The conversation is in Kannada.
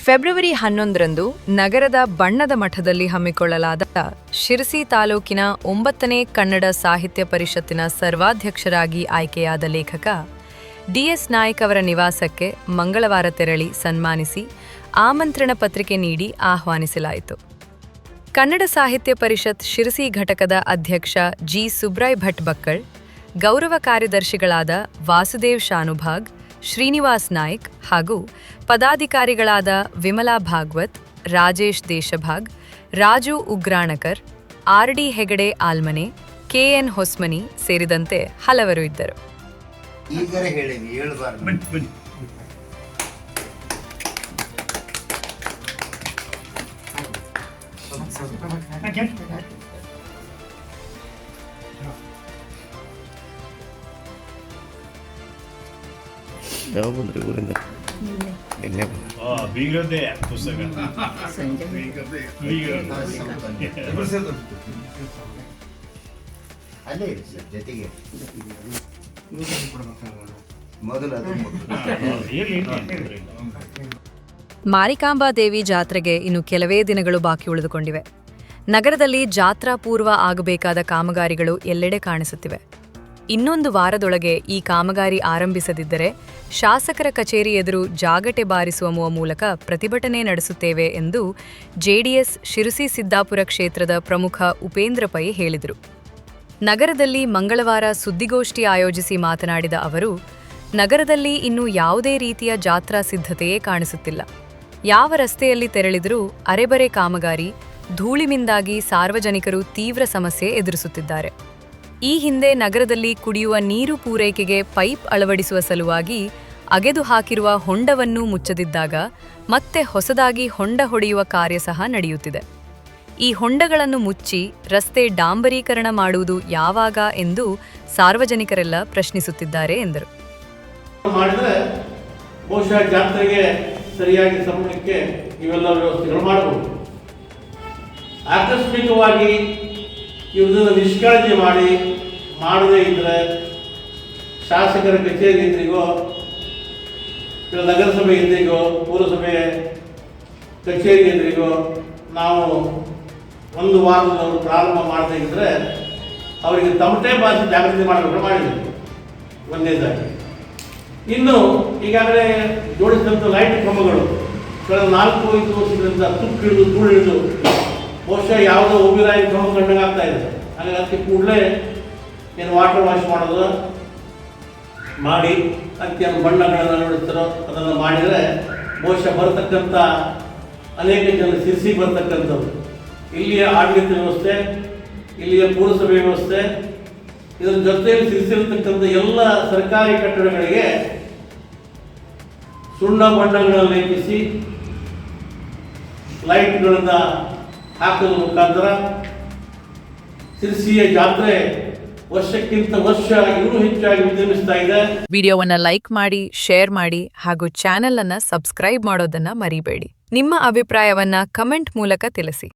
ಫೆಬ್ರವರಿ 11ರಂದು ನಗರದ ಬಣ್ಣದ ಮಠದಲ್ಲಿ ಹಮ್ಮಿಕೊಳ್ಳಲಾದ ಶಿರಸಿ ತಾಲೂಕಿನ 9ನೇ ಕನ್ನಡ ಸಾಹಿತ್ಯ ಪರಿಷತ್ತಿನ ಸರ್ವಾಧ್ಯಕ್ಷರಾಗಿ ಆಯ್ಕೆಯಾದ ಲೇಖಕ ಡಿಎಸ್ ನಾಯ್ಕ್ ಅವರ ನಿವಾಸಕ್ಕೆ ಮಂಗಳವಾರ ತೆರಳಿ ಸನ್ಮಾನಿಸಿ ಆಮಂತ್ರಣ ಪತ್ರಿಕೆ ನೀಡಿ ಆಹ್ವಾನಿಸಲಾಯಿತು. ಕನ್ನಡ ಸಾಹಿತ್ಯ ಪರಿಷತ್ ಶಿರಸಿ ಘಟಕದ ಅಧ್ಯಕ್ಷ ಜಿ ಸುಬ್ರಾಯ್ ಭಟ್ ಬಕ್ಕಳ್, ಗೌರವ ಕಾರ್ಯದರ್ಶಿಗಳಾದ ವಾಸುದೇವ್ ಶಾನುಭಾಗ್, ಶ್ರೀನಿವಾಸ್ ನಾಯ್ಕ್ ಹಾಗೂ ಪದಾಧಿಕಾರಿಗಳಾದ ವಿಮಲಾ ಭಾಗವತ್, ರಾಜೇಶ್ ದೇಶಭಾಗ್, ರಾಜು ಉಗ್ರಾಣಕರ್, ಆರ್.ಡಿ. ಹೆಗಡೆ ಆಲ್ಮನೆ, ಕೆ.ಎನ್. ಹೊಸ್ಮನಿ ಸೇರಿದಂತೆ ಹಲವರು ಇದ್ದರು. ಯಾವ ಬಂದ್ರಿ ಊರಿಂದ? ಬೀಗರದ್ದೇ ಪುಸ್ತಕ ಅಲ್ಲೇ ಇರಿ ಸರ್, ಜೊತೆಗೆ ಮೊದಲು ಮಾರಿಕಾಂಬಾ ದೇವಿ ಜಾತ್ರೆಗೆ ಇನ್ನು ಕೆಲವೇ ದಿನಗಳು ಬಾಕಿ ಉಳಿದುಕೊಂಡಿವೆ. ನಗರದಲ್ಲಿ ಜಾತ್ರಾ ಪೂರ್ವ ಆಗಬೇಕಾದ ಕಾಮಗಾರಿಗಳು ಎಲ್ಲೆಡೆ ಕಾಣಿಸುತ್ತಿವೆ. ಇನ್ನೊಂದು ವಾರದೊಳಗೆ ಈ ಕಾಮಗಾರಿ ಆರಂಭಿಸದಿದ್ದರೆ ಶಾಸಕರ ಕಚೇರಿ ಎದುರು ಜಾಗಟೆ ಬಾರಿಸುವ ಮೂಲಕ ಪ್ರತಿಭಟನೆ ನಡೆಸುತ್ತೇವೆ ಎಂದು ಜೆಡಿಎಸ್ ಶಿರಸಿ ಸಿದ್ದಾಪುರ ಕ್ಷೇತ್ರದ ಪ್ರಮುಖ ಉಪೇಂದ್ರ ಪೈ ಹೇಳಿದರು. ನಗರದಲ್ಲಿ ಮಂಗಳವಾರ ಸುದ್ದಿಗೋಷ್ಠಿ ಆಯೋಜಿಸಿ ಮಾತನಾಡಿದ ಅವರು, ನಗರದಲ್ಲಿ ಇನ್ನೂ ಯಾವುದೇ ರೀತಿಯ ಜಾತ್ರಾ ಸಿದ್ಧತೆಯೇ ಕಾಣಿಸುತ್ತಿಲ್ಲ. ಯಾವ ರಸ್ತೆಯಲ್ಲಿ ತೆರಳಿದರೂ ಅರೆಬರೆ ಕಾಮಗಾರಿ, ಧೂಳಿನಿಂದಾಗಿ ಸಾರ್ವಜನಿಕರು ತೀವ್ರ ಸಮಸ್ಯೆ ಎದುರಿಸುತ್ತಿದ್ದಾರೆ. ಈ ಹಿಂದೆ ನಗರದಲ್ಲಿ ಕುಡಿಯುವ ನೀರು ಪೂರೈಕೆಗೆ ಪೈಪ್ ಅಳವಡಿಸುವ ಸಲುವಾಗಿ ಅಗೆದು ಹಾಕಿರುವ ಹೊಂಡವನ್ನೂ ಮುಚ್ಚದಿದ್ದಾಗ ಮತ್ತೆ ಹೊಸದಾಗಿ ಹೊಂಡ ಹೊಡೆಯುವ ಕಾರ್ಯ ಸಹ ನಡೆಯುತ್ತಿದೆ. ಈ ಹೊಂಡಗಳನ್ನು ಮುಚ್ಚಿ ರಸ್ತೆ ಡಾಂಬರೀಕರಣ ಮಾಡುವುದು ಯಾವಾಗ ಎಂದು ಸಾರ್ವಜನಿಕರೆಲ್ಲ ಪ್ರಶ್ನಿಸುತ್ತಿದ್ದಾರೆ ಎಂದರು. ಬಹುಶಃ ಜಾತ್ರೆಗೆ ಸರಿಯಾಗಿ ಸಮಯಕ್ಕೆ ಇವೆಲ್ಲ ವ್ಯವಸ್ಥೆಗಳು ಮಾಡಬಹುದು. ಆಕಸ್ಮಿಕವಾಗಿ ಇವುದನ್ನು ನಿಷ್ಕಾಳಜಿ ಮಾಡದೇ ಇದ್ದರೆ ಶಾಸಕರ ಕಚೇರಿ ಎದುರಿಗೋ, ನಗರಸಭೆ ಎದುರಿಗೋ, ಪುರಸಭೆ ಕಚೇರಿ ಎದುರಿಗೋ ನಾವು ಒಂದು ವಾರದವರು ಪ್ರಾರಂಭ ಮಾಡದೇ ಇದ್ದರೆ ಅವರಿಗೆ ತಮಟೆ ಭಾಷೆ ಜಾಗೃತಿ ಮಾಡಬೇಕು ಮಾಡಿದರು. ಒಂದೇದಾಗಿ ಇನ್ನು ಈಗಾಗಲೇ ಜೋಡಿಸಿದಂಥ ಲೈಟ್ ಕಂಬಗಳು ಕಳೆದ 4-5 ವರ್ಷಗಳಿಂದ ತುಕ್ಕಿಳಿದು ಧೂಳಿಳಿದು ಬಹುಶಃ ಯಾವುದೋ ಒಬ್ಬಿರಾಯಿ ಕಂಬ ಕಂಡಾಗ್ತಾ ಇದೆ. ಹಾಗಾಗಿ ಅದಕ್ಕೆ ಕೂಡಲೇ ಏನು ವಾಟರ್ ವಾಶ್ ಮಾಡೋದು ಮಾಡಿ ಅದಕ್ಕೆ ಏನು ಬಣ್ಣಗಳನ್ನು ಅಳವಡಿಸ್ತಾರೋ ಅದನ್ನು ಮಾಡಿದರೆ ಬಹುಶಃ ಬರತಕ್ಕಂಥ ಅನೇಕ ಜನ ಶಿರಸಿ ಬರ್ತಕ್ಕಂಥದ್ದು ಇಲ್ಲಿಯ ಆಡಳಿತ ವ್ಯವಸ್ಥೆ, ಇಲ್ಲಿಯ ಪುರಸಭೆ ವ್ಯವಸ್ಥೆ, ಇದರ ಜೊತೆಯಲ್ಲಿ ಸಿರಿಸಿರತಕ್ಕಂಥ ಎಲ್ಲ ಸರ್ಕಾರಿ ಕಟ್ಟಡಗಳಿಗೆ ಸುಣ್ಣ ಬಣ್ಣಗಳನ್ನು ಲೇಪಿಸಿ ಲೈಟ್ಗಳನ್ನು ಹಾಕೋದ್ರ ಮುಖಾಂತರ ಶಿರಸಿಯ ಜಾತ್ರೆ ವರ್ಷಕ್ಕಿಂತ ವರ್ಷ ಇನ್ನೂ ಹೆಚ್ಚಾಗಿ ವಿಜೃಂಭಿಸ್ತಾ ಇದೆ. ವಿಡಿಯೋವನ್ನು ಲೈಕ್ ಮಾಡಿ, ಶೇರ್ ಮಾಡಿ ಹಾಗೂ ಚಾನೆಲ್ ಅನ್ನು ಸಬ್ಸ್ಕ್ರೈಬ್ ಮಾಡೋದನ್ನ ಮರಿಬೇಡಿ. ನಿಮ್ಮ ಅಭಿಪ್ರಾಯವನ್ನ ಕಮೆಂಟ್ ಮೂಲಕ ತಿಳಿಸಿ.